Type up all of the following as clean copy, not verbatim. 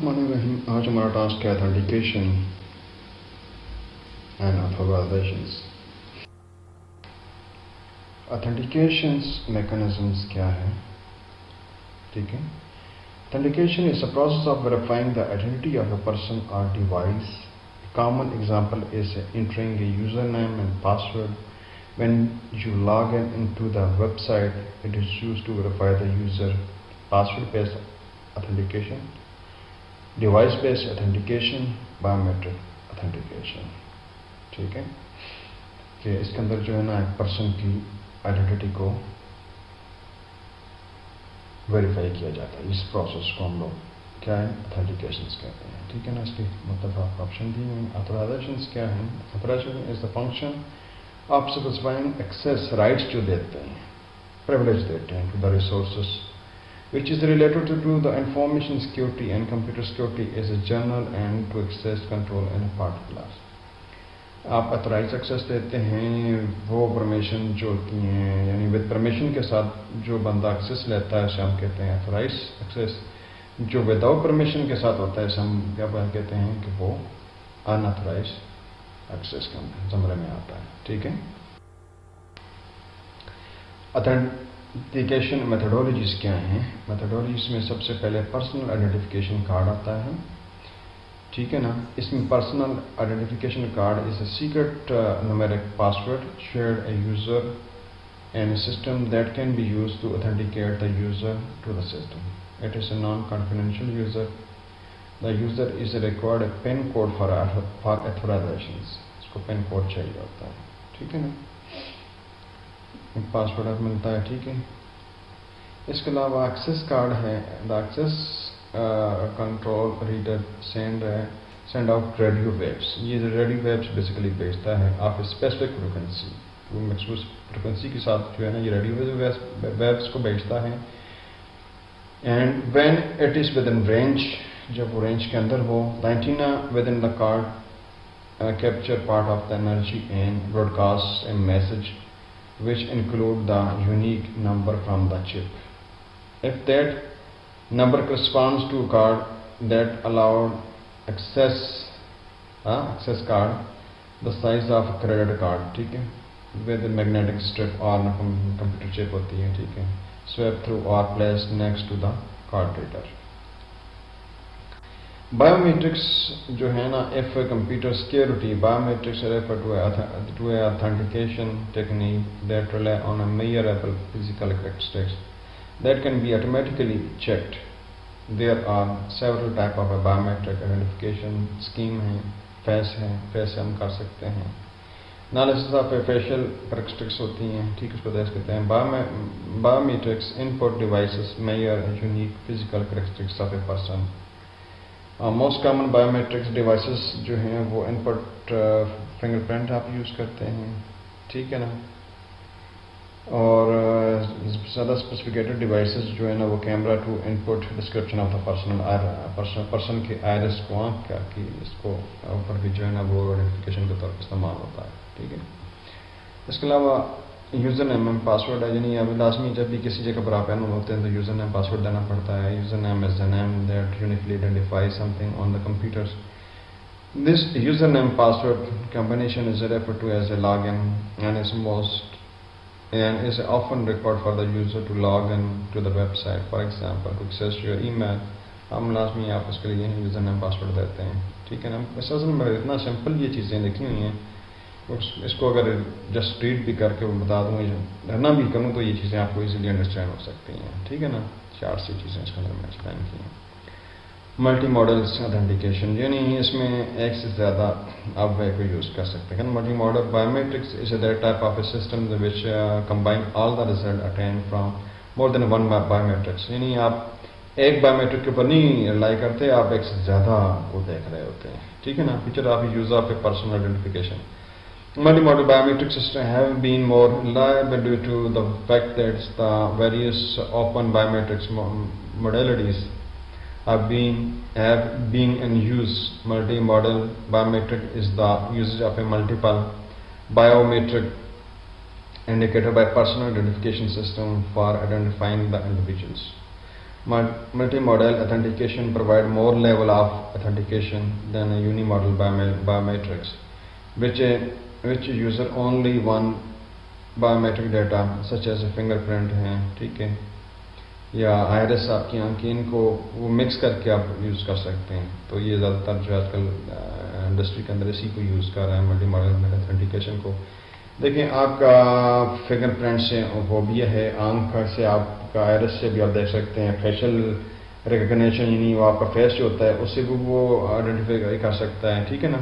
आज हमारा टास्क है ऑथेंटिकेशन एंड ऑथराइजेशंस। ऑथेंटिकेशंस मैकेनिज्म्स क्या है? ठीक है, authentication is a process of verifying the identity of a person और device. Common example is entering a username and password. When you log into the website, it is used to verify the user. Password-based authentication, device-based authentication, biometric authentication. ठीक है कि इसके अंदर जो है ना एक पर्सन की आइडेंटिटी को वेरीफाई किया जाता है. इस प्रोसेस को हम लोग क्या है, ऑथेंटिकेशंस कहते हैं. ठीक है ना, इसके मतलब आप ऑप्शन दिए हैं. ऑथराइजेशंस क्या है? Authorisation is the function of specifying access rights जो देते हैं, प्रिविलेज देते हैं to the resources which is related to the information security and computer security is a general and to access control in a particular. आप authorise access देते हैं वो permission जो होती हैं, यानी विद परमिशन के साथ जो बंदा एक्सेस लेता है उसे हम कहते हैं अथराइज एक्सेस. जो विदाउट परमिशन के साथ होता है इसे हम क्या कहते हैं कि वो अनअथराइज एक्सेस के ज़मरे में आता है. ठीक है, ऑथेंटिकेशन मेथडोलॉजीज क्या हैं? मेथडोलॉजीज में सबसे पहले पर्सनल आइडेंटिफिकेशन कार्ड आता है. ठीक है ना, इसमें personal identification card is a secret numeric password shared a user and system that can be used to authenticate the user to the system. It is a non confidential user. The user is required a pin code for authorisations. इसको pin code चाहिए होता है. ठीक है ना, password मिलता है. ठीक है, इसके अलावा एक्सेस कार्ड है. The access control reader send out radio waves. ये रेडियो वेव्स बेसिकली भेजता है ऑफ स्पेसिफिक फ्रिक्वेंसी, वो मखसूस फ्रिक्वेंसी के साथ जो है ना ये रेडियो वेव्स को भेजता है. And when it is with in range, जब वो रेंज के अंदर हो. Antenna with in the card capture part of the energy and broadcast A message which include the unique number from the chip. If that number corresponds to a card that allowed access card, the size of a credit card, ठीक है, with a magnetic strip और computer chip होती है. ठीक है, swept through or placed next to the card reader. Biometrics जो है ना, if computer security, biometrics refer to a authentication technique that rely on a measurable physical characteristics that can be automatically checked. There are several type of a biometric identification scheme है. face हम कर सकते हैं. Analysis of facial characteristics होती हैं. ठीक, उसको देख सकते हैं. Biometrics input devices measure unique physical characteristics of a person. Most common biometrics devices जो हैं वो इनपुट फिंगरप्रिंट आप यूज़ करते हैं. ठीक है ना, और ज़्यादा स्पेसिफिकेटेड डिवाइसेस जो है ना वो camera to input description of the person के आयरस को आँख की इसको ऊपर भी जो है ना वो आइडेंटिफिकेशन के तौर पर इस्तेमाल होता है. ठीक है, इसके अलावा यूज़र नेम एंड पासवर्ड है. यानी अब लाजमी जब भी किसी जगह पर आप एनरोल होते हैं तो यूज़र नेम पासवर्ड देना पड़ता है. User name is the name that uniquely identify something on the computer. This user name password combination is referred to as a login and is often required for the user to log in to the website. For example, to access your email, हम लाजमी आप उसके लिए user name password देते हैं. ठीक है ना, वैसे असल में इतना सिंपल ये चीज़ें लिखी हुई हैं, इसको अगर जस्ट रीड भी करके वो बता दूँ, रहना भी करूँ तो ये चीज़ें आपको इजीली अंडरस्टैंड हो सकती हैं. ठीक है ना, 4 सी चीज़ें इसके अंदर मैं एक्सप्लेन की हैं. मल्टी मॉडल्स ऑथेंटिकेशन, यानी इसमें एक से ज़्यादा आप वे को यूज़ कर सकते हैं. Multi modal biometrics is that type of A system which combine all the result attain from more than one biometrics. यानी आप एक बायोमेट्रिक के ऊपर नहीं रिलाई करते, आप एक से ज़्यादा को देख रहे होते हैं. ठीक है ना, picture of use of A personal identification. Multi-modal biometric systems have been more reliable due to the fact that the various open biometrics modalities have been in use. Multi-modal biometric is the usage of a multiple biometric indicator by personal identification system for identifying the individuals. Multi-modal authentication provide more level of authentication than a unimodal biometrics, which user only one biometric data such as a fingerprint है, ठीक है, या Iris आपकी आंख की, इनको वो mix करके आप यूज़ कर सकते हैं। तो ये ज़्यादातर जो आजकल इंडस्ट्री के अंदर इसी को यूज़ कर रहे हैं, मल्टी मॉडल ऑथेंटिकेशन को। देखें, आपका फिंगरप्रिंट से फोबिया है, आंख से आपका आयरस से भी आप देख सकते हैं, फेशियल रिकग्निशन यानी वो आपका फेस जो होता है उससे भी वो आइडेंटिफाई कर सकता है, ठीक है ना।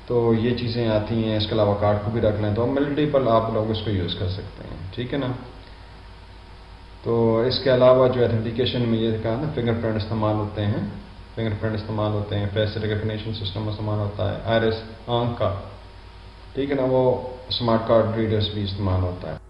तो ये चीज़ें आती हैं। इसके अलावा कार्ड को भी रख लें तो मल्टीपल आप लोग इसको यूज़ कर सकते हैं, ठीक है ना। तो इसके अलावा जो ऑथेंटिकेशन में ये कहा ना, फिंगरप्रिंट इस्तेमाल होते हैं, फेस रिकग्निशन सिस्टम इस्तेमाल होता है, आयरिस आंख का, ठीक है ना, वो स्मार्ट कार्ड रीडर्स भी इस्तेमाल होता है।